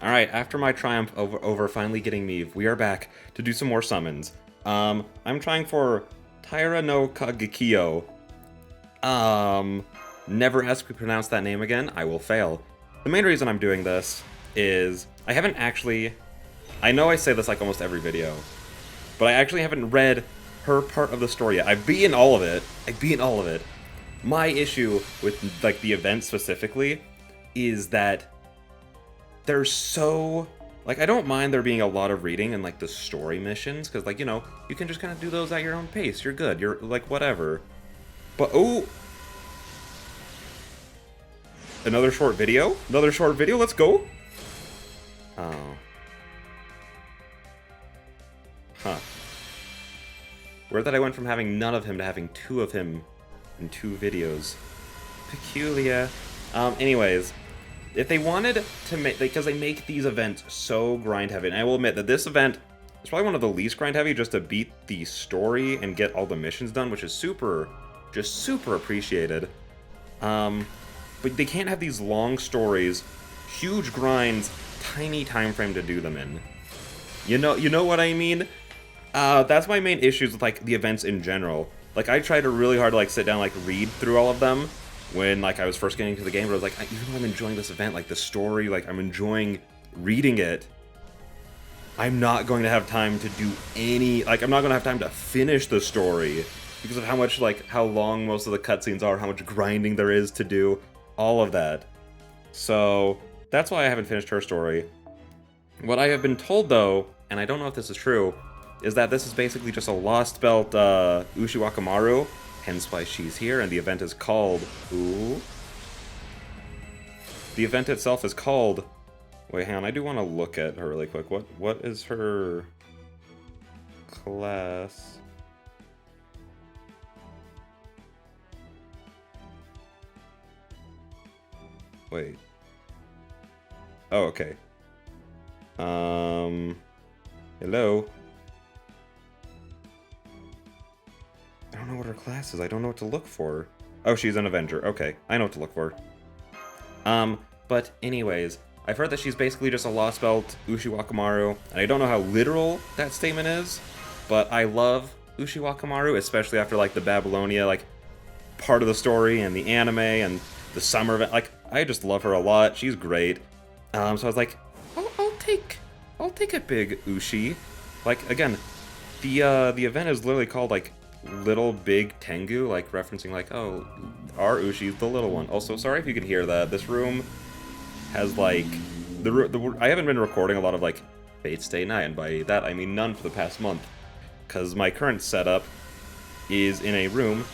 Alright, after my triumph over finally getting Meve, we are back to do some more summons. I'm trying for Taira no Kagekyo. Never ask me to pronounce that name again, I will fail. The main reason I'm doing this is I haven't actually... I know I say this like almost every video, but I actually haven't read her part of the story yet. I've beaten all of it. My issue with, like, the event specifically is that they're so... Like, I don't mind there being a lot of reading and, like, the story missions, because, like, you know, you can just kind of do those at your own pace. You're good. You're, like, whatever. But, oh! Another short video? Another short video? Let's go! Oh. Huh. Weird that I went from having none of him to having two of him in 2 videos. Peculiar. Anyways, if they wanted to make, because they make these events so grind heavy, and I will admit that this event is probably one of the least grind heavy just to beat the story and get all the missions done, which is just super appreciated. But they can't have these long stories, huge grinds, tiny time frame to do them in. You know what I mean? That's my main issues with, like, the events in general. Like, I tried really hard to, like, sit down, like, read through all of them when, like, I was first getting into the game, but I was like, even though I'm enjoying this event, like, the story, like, I'm enjoying reading it, I'm not going to have time to do any, like, I'm not going to have time to finish the story because of how much, like, how long most of the cutscenes are, how much grinding there is to do, all of that. So, that's why I haven't finished her story. What I have been told, though, and I don't know if this is true, is that this is basically just a Lost Belt USHI Wakamaru, hence why she's here, and the event is called... Ooh. The event itself is called... Wait, hang on, I do want to look at her really quick. What is her... class? Wait. Oh, okay. Hello? I don't know what her class is. I don't know what to look for. Oh, she's an Avenger. Okay, I know what to look for. But anyways, I've heard that she's basically just a Lost Belt USHI Wakamaru, and I don't know how literal that statement is, but I love USHI Wakamaru, especially after, like, the Babylonia, like, part of the story, and the anime, and the summer event. Like, I just love her a lot. She's great. So I was like, I'll take a big USHI. Like, again, the event is literally called, like, Little Big Tengu, like, referencing, like, oh, our USHI's the little one. Also, sorry if you can hear that. This room has, like, I haven't been recording a lot of, like, Fate's Day Night, and by that I mean none for the past month, because my current setup is in a room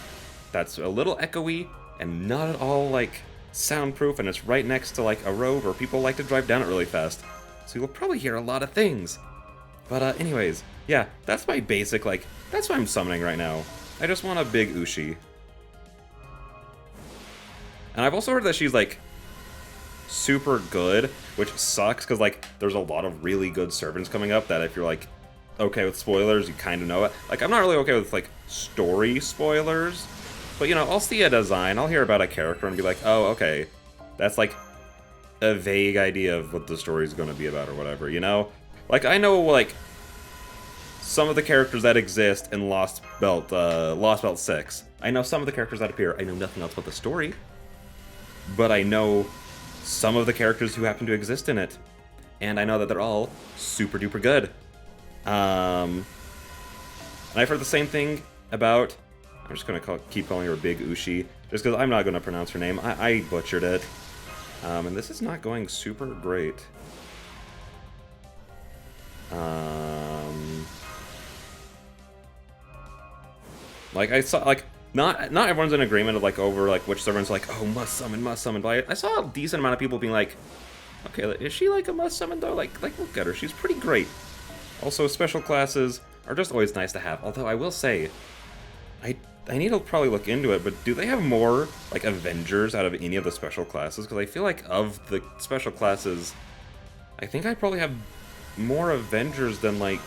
that's a little echoey and not at all, like, soundproof, and it's right next to, like, a road where people like to drive down it really fast, so you'll probably hear a lot of things. But, anyways, yeah, that's my basic, like, that's what I'm summoning right now. I just want a big USHI. And I've also heard that she's, like, super good, which sucks, because, like, there's a lot of really good servants coming up that if you're, like, okay with spoilers, you kind of know it. Like, I'm not really okay with, like, story spoilers, but, you know, I'll see a design, I'll hear about a character and be like, oh, okay, that's, like, a vague idea of what the story's gonna be about or whatever, you know? Like, I know, like, some of the characters that exist in Lost Belt 6. I know some of the characters that appear. I know nothing else about the story, but I know some of the characters who happen to exist in it, and I know that they're all super duper good. And I've heard the same thing about... I'm just gonna keep calling her Big USHI, just because I'm not gonna pronounce her name. I butchered it. And this is not going super great. Like, I saw, like, not everyone's in agreement of, like, over, like, which servants, like, oh, must summon, but I saw a decent amount of people being like, okay, is she, like, a must summon, though? Like, look at her, she's pretty great. Also, special classes are just always nice to have, although I will say, I need to probably look into it, but do they have more, like, Avengers out of any of the special classes? Because I feel like of the special classes, I think I probably have more Avengers than, like,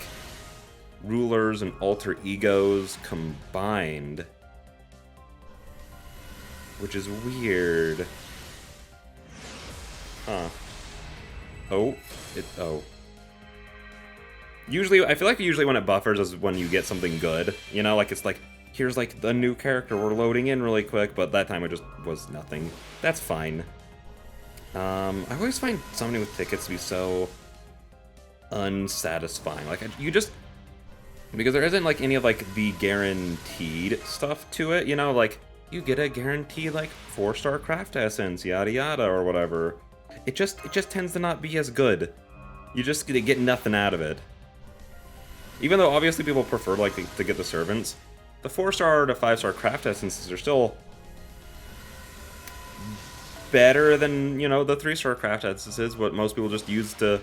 rulers and alter egos combined, which is weird. Huh. Oh, oh. Usually, I feel like usually when it buffers is when you get something good. You know, like it's like, here's like the new character we're loading in really quick, but that time it just was nothing. That's fine. I always find summoning with tickets to be so unsatisfying. Like, you just... Because there isn't, like, any of, like, the guaranteed stuff to it, you know? Like, you get a guaranteed, like, 4-star craft essence, yada yada, or whatever. It just tends to not be as good. You just get nothing out of it. Even though, obviously, people prefer, like, to get the servants, the 4-star to 5-star craft essences are still better than, you know, the 3-star craft essences, what most people just use to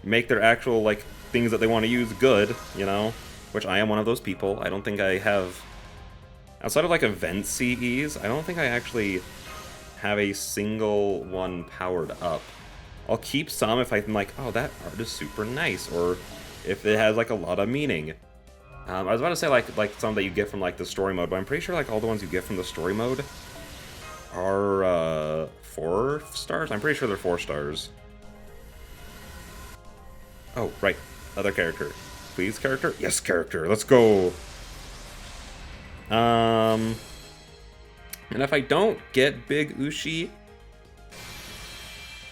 make their actual, like, things that they want to use good, you know? Which I am one of those people. I don't think I have... Outside of, like, event CEs, I don't think I actually have a single one powered up. I'll keep some if I'm like, oh, that art is super nice, or if it has, like, a lot of meaning. I was about to say, like some that you get from, like, the story mode, but I'm pretty sure, like, all the ones you get from the story mode are, 4 stars? I'm pretty sure they're 4 stars. Oh, right. Other character. Please, character? Yes, character. Let's go. And if I don't get Big USHI,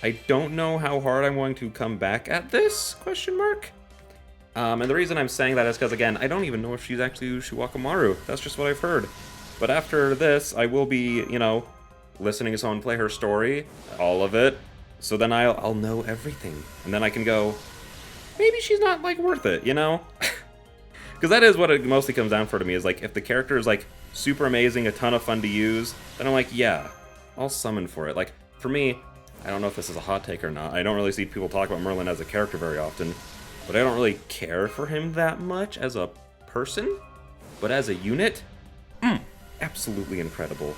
I don't know how hard I'm going to come back at this, question mark. And the reason I'm saying that is because, again, I don't even know if she's actually Ushiwakamaru. That's just what I've heard. But after this, I will be, you know, listening to someone play her story, all of it, so then I'll know everything. And then I can go, maybe she's not, like, worth it, you know? Because that is what it mostly comes down for to me, is, like, if the character is, like, super amazing, a ton of fun to use, then I'm like, yeah, I'll summon for it. Like, for me, I don't know if this is a hot take or not, I don't really see people talk about Merlin as a character very often, but I don't really care for him that much as a person, but as a unit, absolutely incredible.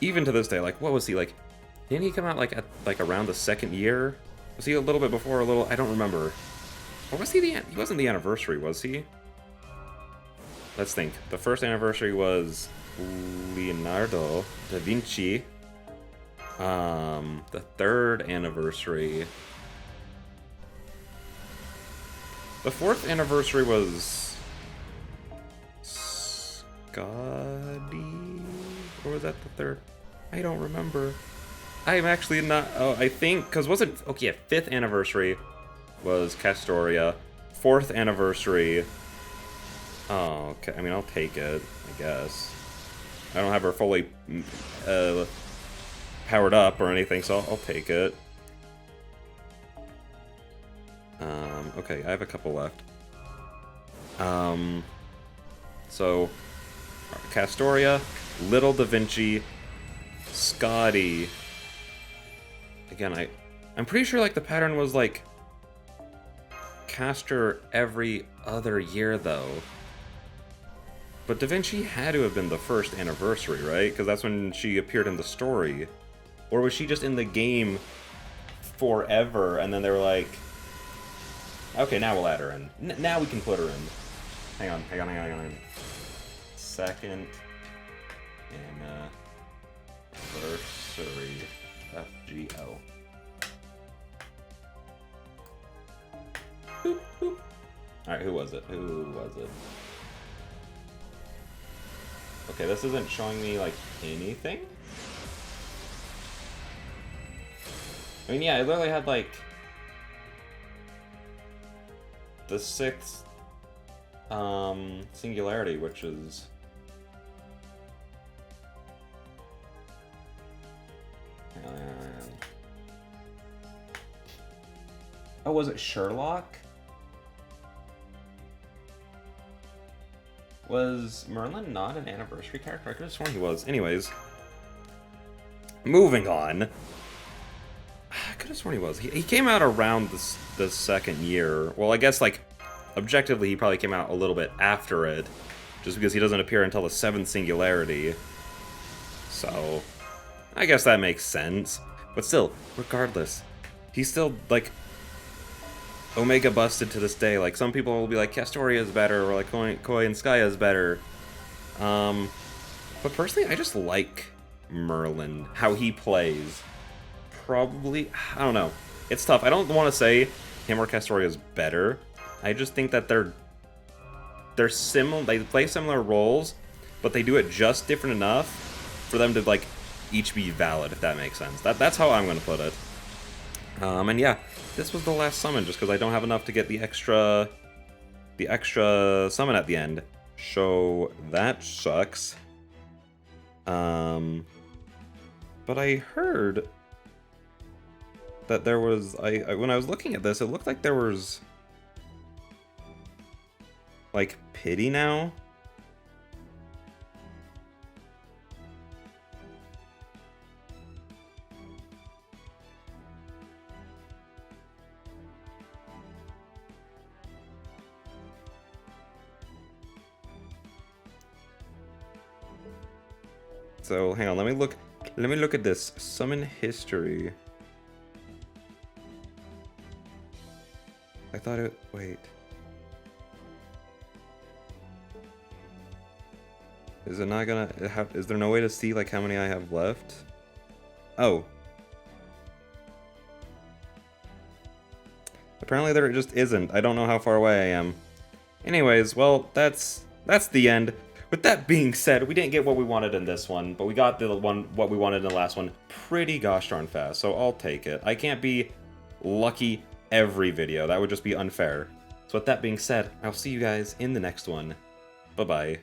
Even to this day, like, what was he, like, didn't he come out, like, at, like, around the 2nd year? Was he a little bit before, a little, I don't remember. Or was he he wasn't the anniversary, was he? Let's think. The first anniversary was Leonardo da Vinci. The 3rd anniversary... The 4th anniversary was... Scotty? Or was that the 3rd? I don't remember. I'm actually not... Oh, I think... Because wasn't... Okay, yeah, 5th anniversary was Castoria. 4th anniversary... Oh, okay. I mean, I'll take it, I guess. I don't have her fully powered up or anything, so I'll take it. Okay, I have a couple left. So... Castoria, Little Da Vinci, Scotty... Again, I'm pretty sure, like, the pattern was, like, Castor every other year, though. But Da Vinci had to have been the 1st anniversary, right? Because that's when she appeared in the story. Or was she just in the game forever, and then they were like, okay, now we'll add her in. Now we can put her in. Hang on. 2nd anniversary. FGO. Boop, boop. Alright, who was it? Okay, this isn't showing me, like, anything? I mean, yeah, I literally had, like, the 6th, singularity, which is... Oh, was it Sherlock? Was Merlin not an anniversary character? I could have sworn he was. Anyways. Moving on. I could have sworn he was. He came out around the 2nd year. Well, I guess, like, objectively, he probably came out a little bit after it. Just because he doesn't appear until the 7th singularity. So, I guess that makes sense. But still, regardless, he's still, like, Omega busted to this day. Like, some people will be like, Castoria is better, or like, Koi and Skya is better. But personally, I just like Merlin, how he plays. Probably, I don't know. it's tough. I don't want to say him or Castoria is better. I just think that they're similar. They play similar roles, but they do it just different enough for them to like each be valid, if that makes sense. That's how I'm gonna put it. And yeah, this was the last summon just because I don't have enough to get the extra summon at the end. So that sucks. But I heard that there was when I was looking at this, it looked like there was like pity now. So hang on, let me look at this summon history. I thought it, wait. Is it not gonna have, is there no way to see like how many I have left? Oh. Apparently there just isn't. I don't know how far away I am. Anyways, well, that's the end. With that being said, we didn't get what we wanted in this one, but we got what we wanted in the last one pretty gosh darn fast, so I'll take it. I can't be lucky every video. That would just be unfair. So with that being said, I'll see you guys in the next one. Bye-bye.